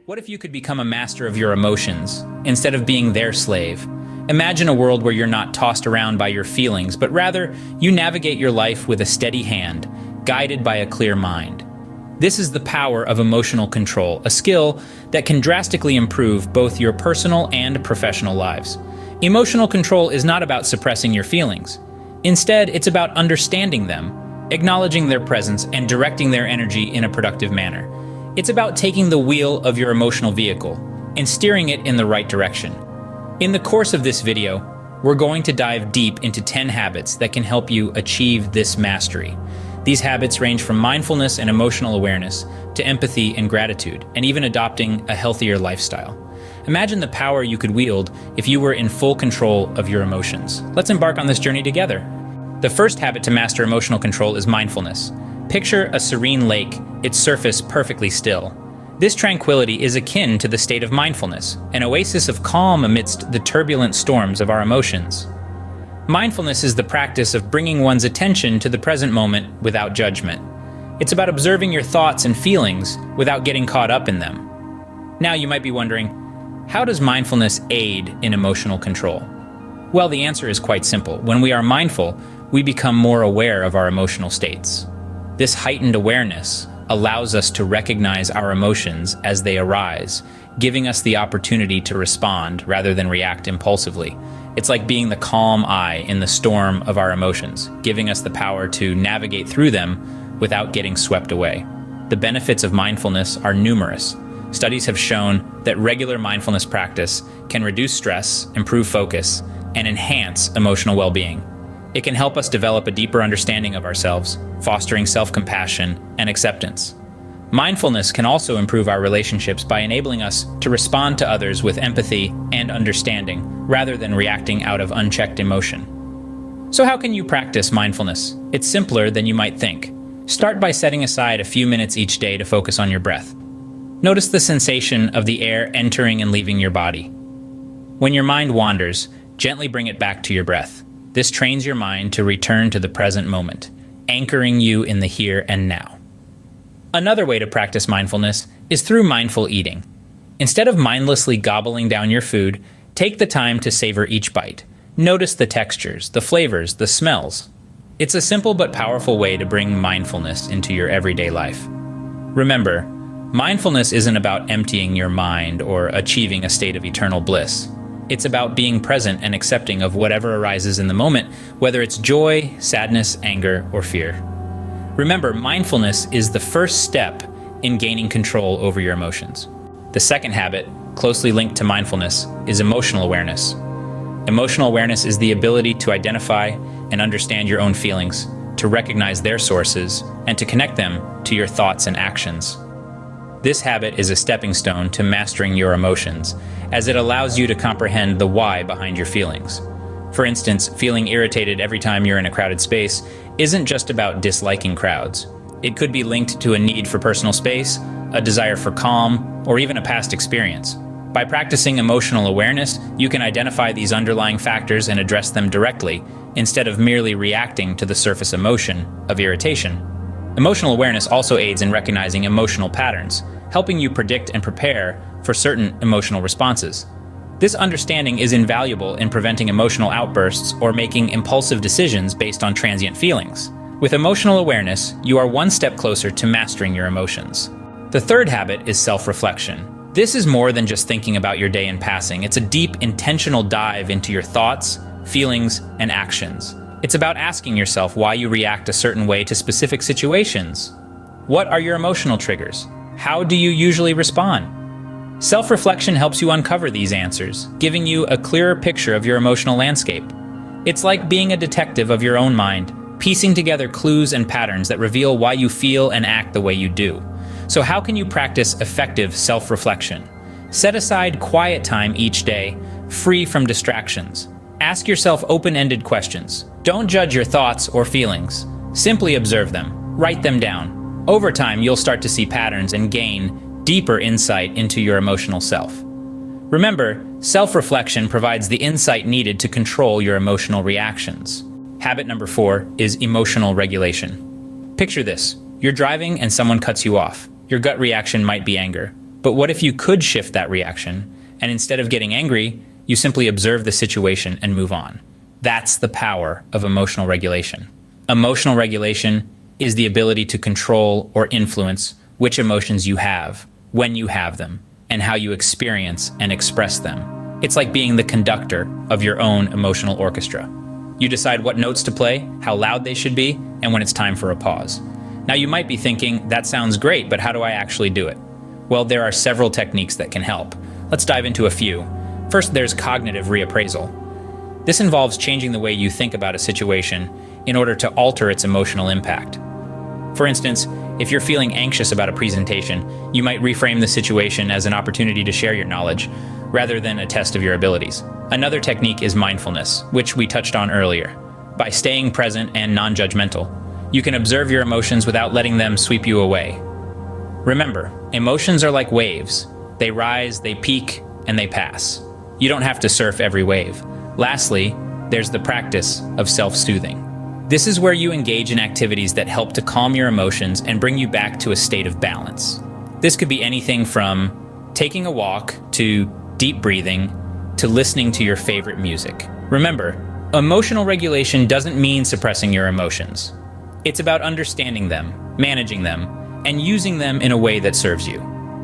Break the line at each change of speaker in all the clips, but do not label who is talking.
What if you could become a master of your emotions, instead of being their slave? Imagine a world where you're not tossed around by your feelings, but rather, you navigate your life with a steady hand, guided by a clear mind. This is the power of emotional control, a skill that can drastically improve both your personal and professional lives. Emotional control is not about suppressing your feelings. Instead, it's about understanding them, acknowledging their presence, and directing their energy in a productive manner. It's about taking the wheel of your emotional vehicle and steering it in the right direction. In the course of this video, we're going to dive deep into 10 habits that can help you achieve this mastery. These habits range from mindfulness and emotional awareness to empathy and gratitude, and even adopting a healthier lifestyle. Imagine the power you could wield if you were in full control of your emotions. Let's embark on this journey together. The first habit to master emotional control is mindfulness. Picture a serene lake, its surface perfectly still. This tranquility is akin to the state of mindfulness, an oasis of calm amidst the turbulent storms of our emotions. Mindfulness is the practice of bringing one's attention to the present moment without judgment. It's about observing your thoughts and feelings without getting caught up in them. Now you might be wondering, how does mindfulness aid in emotional control? Well, the answer is quite simple. When we are mindful, we become more aware of our emotional states. This heightened awareness allows us to recognize our emotions as they arise, giving us the opportunity to respond rather than react impulsively. It's like being the calm eye in the storm of our emotions, giving us the power to navigate through them without getting swept away. The benefits of mindfulness are numerous. Studies have shown that regular mindfulness practice can reduce stress, improve focus, and enhance emotional well-being. It can help us develop a deeper understanding of ourselves, fostering self-compassion and acceptance. Mindfulness can also improve our relationships by enabling us to respond to others with empathy and understanding, rather than reacting out of unchecked emotion. So how can you practice mindfulness? It's simpler than you might think. Start by setting aside a few minutes each day to focus on your breath. Notice the sensation of the air entering and leaving your body. When your mind wanders, gently bring it back to your breath. This trains your mind to return to the present moment, anchoring you in the here and now. Another way to practice mindfulness is through mindful eating. Instead of mindlessly gobbling down your food, take the time to savor each bite. Notice the textures, the flavors, the smells. It's a simple but powerful way to bring mindfulness into your everyday life. Remember, mindfulness isn't about emptying your mind or achieving a state of eternal bliss. It's about being present and accepting of whatever arises in the moment, whether it's joy, sadness, anger, or fear. Remember, mindfulness is the first step in gaining control over your emotions. The second habit, closely linked to mindfulness, is emotional awareness. Emotional awareness is the ability to identify and understand your own feelings, to recognize their sources, and to connect them to your thoughts and actions. This habit is a stepping stone to mastering your emotions, as it allows you to comprehend the why behind your feelings. For instance, feeling irritated every time you're in a crowded space isn't just about disliking crowds. It could be linked to a need for personal space, a desire for calm, or even a past experience. By practicing emotional awareness, you can identify these underlying factors and address them directly, instead of merely reacting to the surface emotion of irritation. Emotional awareness also aids in recognizing emotional patterns, helping you predict and prepare for certain emotional responses. This understanding is invaluable in preventing emotional outbursts or making impulsive decisions based on transient feelings. With emotional awareness, you are one step closer to mastering your emotions. The third habit is self-reflection. This is more than just thinking about your day in passing. It's a deep, intentional dive into your thoughts, feelings, and actions. It's about asking yourself why you react a certain way to specific situations. What are your emotional triggers? How do you usually respond? Self-reflection helps you uncover these answers, giving you a clearer picture of your emotional landscape. It's like being a detective of your own mind, piecing together clues and patterns that reveal why you feel and act the way you do. So how can you practice effective self-reflection? Set aside quiet time each day, free from distractions. Ask yourself open-ended questions. Don't judge your thoughts or feelings. Simply observe them. Write them down. Over time, you'll start to see patterns and gain deeper insight into your emotional self. Remember, self-reflection provides the insight needed to control your emotional reactions. Habit number 4 is emotional regulation. Picture this. You're driving and someone cuts you off. Your gut reaction might be anger. But what if you could shift that reaction, and instead of getting angry, you simply observe the situation and move on? That's the power of emotional regulation. Emotional regulation is the ability to control or influence which emotions you have, when you have them, and how you experience and express them. It's like being the conductor of your own emotional orchestra. You decide what notes to play, how loud they should be, and when it's time for a pause. Now you might be thinking, that sounds great, but how do I actually do it? Well, there are several techniques that can help. Let's dive into a few. First, there's cognitive reappraisal. This involves changing the way you think about a situation in order to alter its emotional impact. For instance, if you're feeling anxious about a presentation, you might reframe the situation as an opportunity to share your knowledge, rather than a test of your abilities. Another technique is mindfulness, which we touched on earlier. By staying present and non-judgmental, you can observe your emotions without letting them sweep you away. Remember, emotions are like waves. They rise, they peak, and they pass. You don't have to surf every wave. Lastly, there's the practice of self-soothing. This is where you engage in activities that help to calm your emotions and bring you back to a state of balance. This could be anything from taking a walk to deep breathing to listening to your favorite music. Remember, emotional regulation doesn't mean suppressing your emotions. It's about understanding them, managing them, and using them in a way that serves you.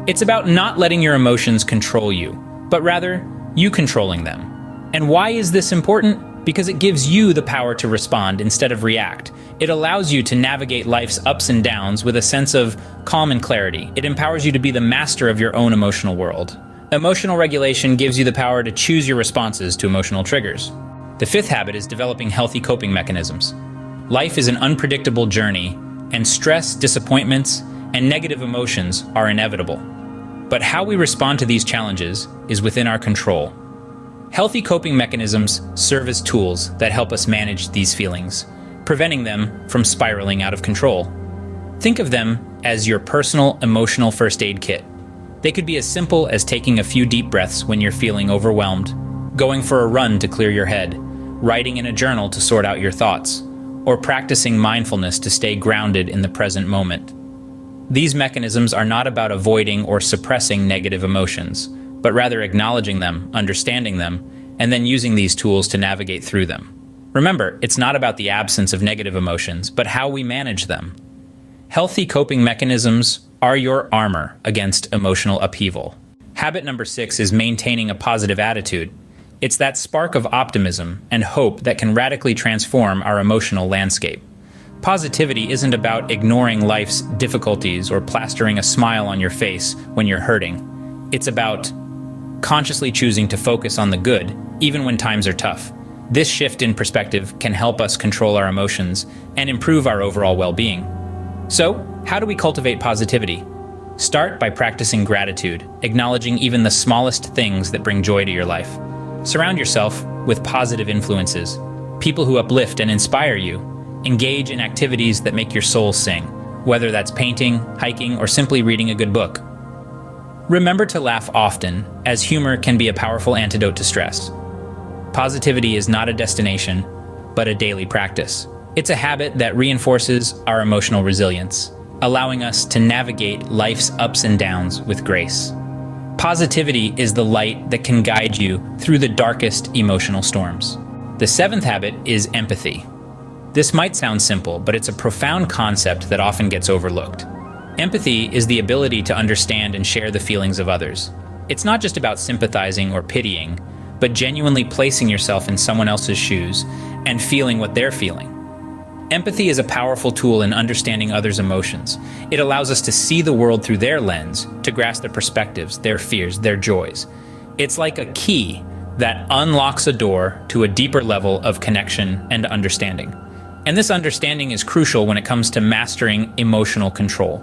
It's about not letting your emotions control you, but rather you controlling them. And why is this important? Because it gives you the power to respond instead of react. It allows you to navigate life's ups and downs with a sense of calm and clarity. It empowers you to be the master of your own emotional world. Emotional regulation gives you the power to choose your responses to emotional triggers. The fifth habit is developing healthy coping mechanisms. Life is an unpredictable journey, and stress, disappointments, and negative emotions are inevitable. But how we respond to these challenges is within our control. Healthy coping mechanisms serve as tools that help us manage these feelings, preventing them from spiraling out of control. Think of them as your personal emotional first aid kit. They could be as simple as taking a few deep breaths when you're feeling overwhelmed, going for a run to clear your head, writing in a journal to sort out your thoughts, or practicing mindfulness to stay grounded in the present moment. These mechanisms are not about avoiding or suppressing negative emotions, but rather acknowledging them, understanding them, and then using these tools to navigate through them. Remember, it's not about the absence of negative emotions, but how we manage them. Healthy coping mechanisms are your armor against emotional upheaval. Habit number 6 is maintaining a positive attitude. It's that spark of optimism and hope that can radically transform our emotional landscape. Positivity isn't about ignoring life's difficulties or plastering a smile on your face when you're hurting. It's about consciously choosing to focus on the good, even when times are tough. This shift in perspective can help us control our emotions and improve our overall well-being. So, how do we cultivate positivity? Start by practicing gratitude, acknowledging even the smallest things that bring joy to your life. Surround yourself with positive influences, people who uplift and inspire you. Engage in activities that make your soul sing, whether that's painting, hiking, or simply reading a good book. Remember to laugh often, as humor can be a powerful antidote to stress. Positivity is not a destination, but a daily practice. It's a habit that reinforces our emotional resilience, allowing us to navigate life's ups and downs with grace. Positivity is the light that can guide you through the darkest emotional storms. The 7th habit is empathy. This might sound simple, but it's a profound concept that often gets overlooked. Empathy is the ability to understand and share the feelings of others. It's not just about sympathizing or pitying, but genuinely placing yourself in someone else's shoes and feeling what they're feeling. Empathy is a powerful tool in understanding others' emotions. It allows us to see the world through their lens, to grasp their perspectives, their fears, their joys. It's like a key that unlocks a door to a deeper level of connection and understanding. And this understanding is crucial when it comes to mastering emotional control.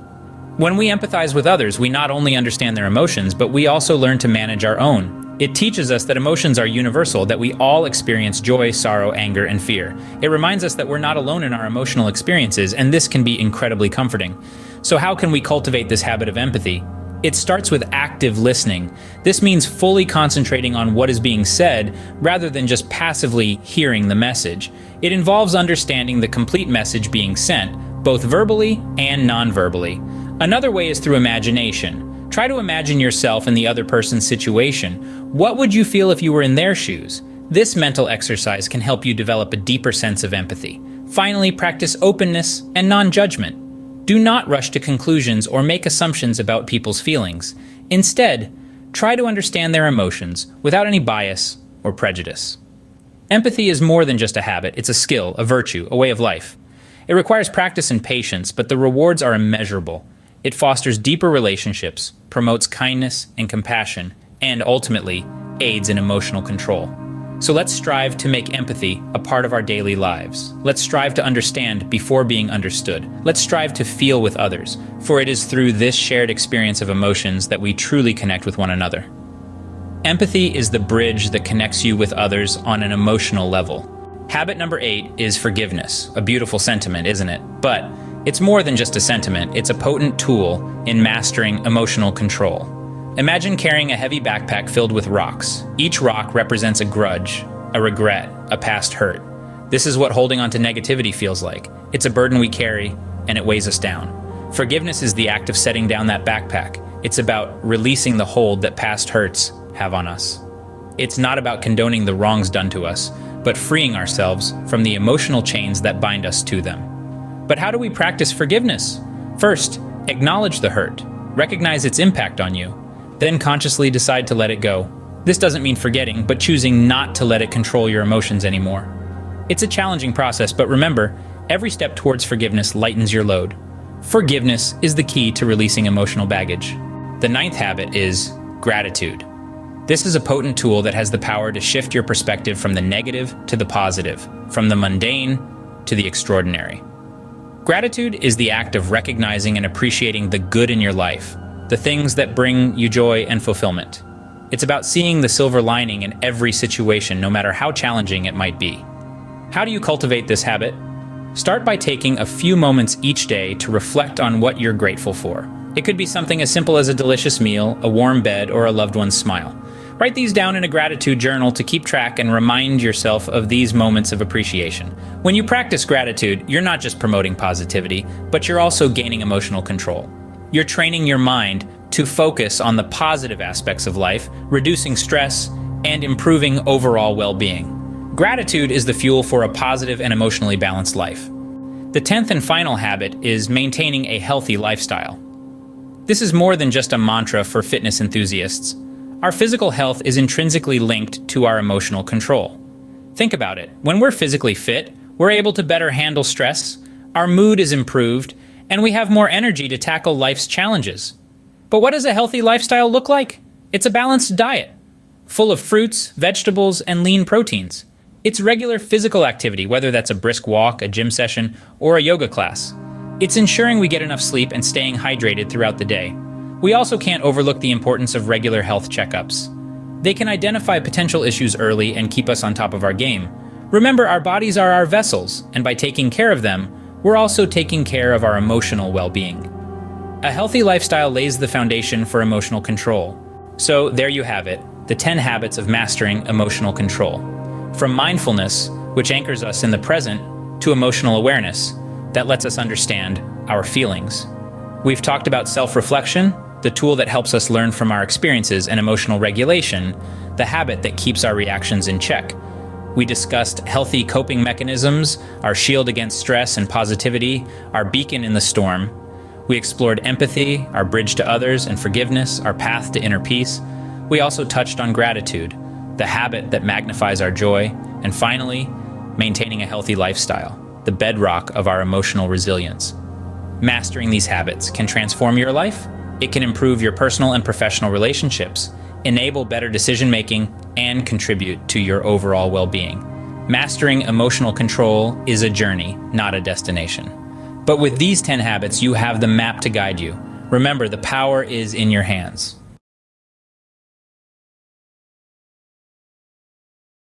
When we empathize with others, we not only understand their emotions, but we also learn to manage our own. It teaches us that emotions are universal, that we all experience joy, sorrow, anger, and fear. It reminds us that we're not alone in our emotional experiences, and this can be incredibly comforting. So how can we cultivate this habit of empathy? It starts with active listening. This means fully concentrating on what is being said rather than just passively hearing the message. It involves understanding the complete message being sent, both verbally and non-verbally. Another way is through imagination. Try to imagine yourself in the other person's situation. What would you feel if you were in their shoes? This mental exercise can help you develop a deeper sense of empathy. Finally, practice openness and non-judgment. Do not rush to conclusions or make assumptions about people's feelings. Instead, try to understand their emotions without any bias or prejudice. Empathy is more than just a habit. It's a skill, a virtue, a way of life. It requires practice and patience, but the rewards are immeasurable. It fosters deeper relationships, promotes kindness and compassion, and ultimately aids in emotional control. So let's strive to make empathy a part of our daily lives. Let's strive to understand before being understood. Let's strive to feel with others, for it is through this shared experience of emotions that we truly connect with one another. Empathy is the bridge that connects you with others on an emotional level. Habit number 8 is forgiveness. A beautiful sentiment, isn't it? But it's more than just a sentiment. It's a potent tool in mastering emotional control. Imagine carrying a heavy backpack filled with rocks. Each rock represents a grudge, a regret, a past hurt. This is what holding on to negativity feels like. It's a burden we carry, and it weighs us down. Forgiveness is the act of setting down that backpack. It's about releasing the hold that past hurts have on us. It's not about condoning the wrongs done to us, but freeing ourselves from the emotional chains that bind us to them. But how do we practice forgiveness? First, acknowledge the hurt. Recognize its impact on you. Then consciously decide to let it go. This doesn't mean forgetting, but choosing not to let it control your emotions anymore. It's a challenging process, but remember, every step towards forgiveness lightens your load. Forgiveness is the key to releasing emotional baggage. The 9th habit is gratitude. This is a potent tool that has the power to shift your perspective from the negative to the positive, from the mundane to the extraordinary. Gratitude is the act of recognizing and appreciating the good in your life, the things that bring you joy and fulfillment. It's about seeing the silver lining in every situation, no matter how challenging it might be. How do you cultivate this habit? Start by taking a few moments each day to reflect on what you're grateful for. It could be something as simple as a delicious meal, a warm bed, or a loved one's smile. Write these down in a gratitude journal to keep track and remind yourself of these moments of appreciation. When you practice gratitude, you're not just promoting positivity, but you're also gaining emotional control. You're training your mind to focus on the positive aspects of life, reducing stress, and improving overall well-being. Gratitude is the fuel for a positive and emotionally balanced life. The 10th and final habit is maintaining a healthy lifestyle. This is more than just a mantra for fitness enthusiasts. Our physical health is intrinsically linked to our emotional control. Think about it. When we're physically fit, we're able to better handle stress, our mood is improved, and we have more energy to tackle life's challenges. But what does a healthy lifestyle look like? It's a balanced diet, full of fruits, vegetables, and lean proteins. It's regular physical activity, whether that's a brisk walk, a gym session, or a yoga class. It's ensuring we get enough sleep and staying hydrated throughout the day. We also can't overlook the importance of regular health checkups. They can identify potential issues early and keep us on top of our game. Remember, our bodies are our vessels, and by taking care of them, we're also taking care of our emotional well-being. A healthy lifestyle lays the foundation for emotional control. So there you have it, the 10 habits of mastering emotional control. From mindfulness, which anchors us in the present, to emotional awareness, that lets us understand our feelings. We've talked about self-reflection, the tool that helps us learn from our experiences, and emotional regulation, the habit that keeps our reactions in check. We discussed healthy coping mechanisms, our shield against stress and positivity, our beacon in the storm. We explored empathy, our bridge to others, and forgiveness, our path to inner peace. We also touched on gratitude, the habit that magnifies our joy, and finally, maintaining a healthy lifestyle, the bedrock of our emotional resilience. Mastering these habits can transform your life. It can improve your personal and professional relationships, enable better decision-making, and contribute to your overall well-being. Mastering emotional control is a journey, not a destination. But with these 10 habits, you have the map to guide you. Remember, the power is in your hands.